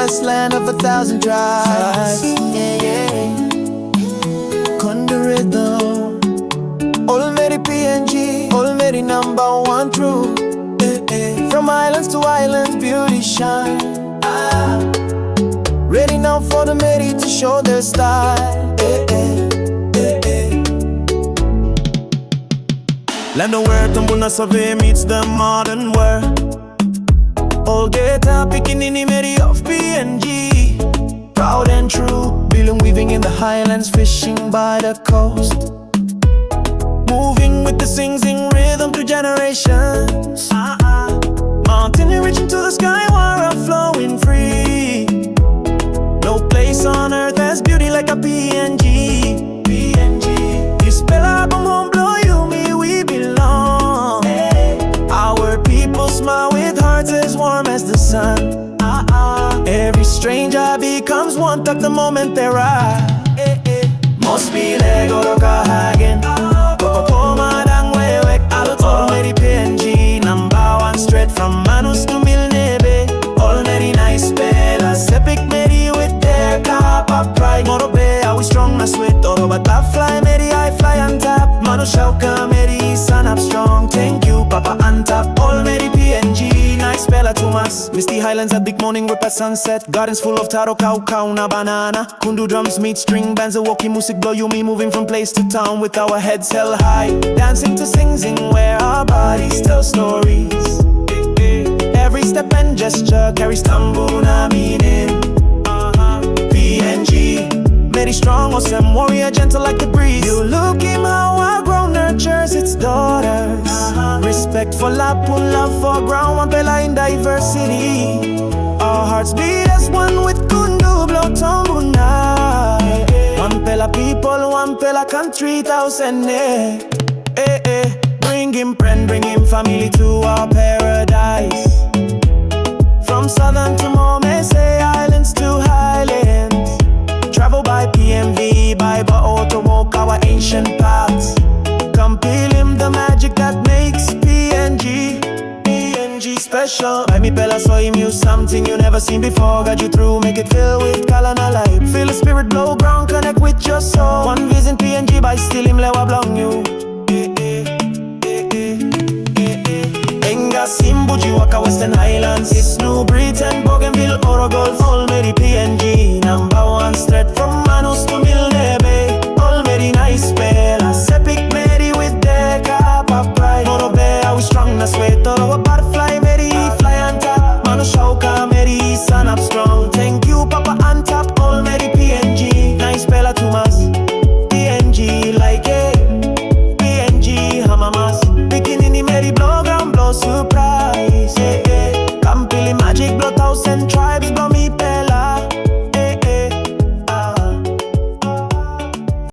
blessed land of 1,000 tribes. Yeah, yeah. Kunda rhythm. Ol Meri PNG, Ol Meri #1 true. From islands to islands, beauty shine. Ready now for the Meri to show their style. Land of where Tambuna survey meets the modern world. All guitar picking in the Meri of PNG. Proud and true, Bilum weaving in the highlands, fishing by the coast. Moving with the sing-sing rhythm through generations. Mountain reaching to the sky, water flowing free. No place on earth has beauty like a PNG. You spell out home, blow you, me, we belong. Our people smile with hearts as warm as the sun. Every stranger becomes one, tuck the moment they ride. Must be Lego Rokahagen. Ol Meri PNG, #1 straight from Manus to Milnebe. Ol Meri nice pelas, epic Meri with their cup of pride. Morobe, are we strong na sweet? Oro butterfly Meri, I fly on top. Manu Shauka Meri, sun up strong. Thank you, Papa Antap. Ol Meri PNG, nice pela Tumas. Misty highlands at big morning with a sunset. Gardens full of taro, cow, na banana. Kundu drums meet string bands, a walkie music blow you me, moving from place to town with our heads held high. Dancing to sing where our bodies tell stories. Every step and gesture carries tambuna meaning. PNG, Meri strong, awesome warrior, gentle like the breeze. You look him how our grown nurtures its daughters. Respect for Lapun, love for ground, one pela in diversity. Our hearts beat as one with Kundu, blow tambuna. One pela people, one pela country, 1,000 Bring him friend, bring him family to our paradise. From southern to Momese, islands to highlands. Travel by PMV, by boat to walk our ancient paths. Come peel him the magic that makes PNG special. Buy me Bella, so him use something you never seen before. Guide you through, make it fill with color and light. Feel the spirit blow ground, connect with your soul. One vision PNG by still him lewa blong you. Enga Simbuji waka Western Highlands. It's New Britain, Bougainville, Oro Golf. Ol Meri PNG, #1 straight from Manus to Milnebe. Ol Meri nice pelas, epic Meri with their cup of pride. Morobe, are we strong na sweat, Oro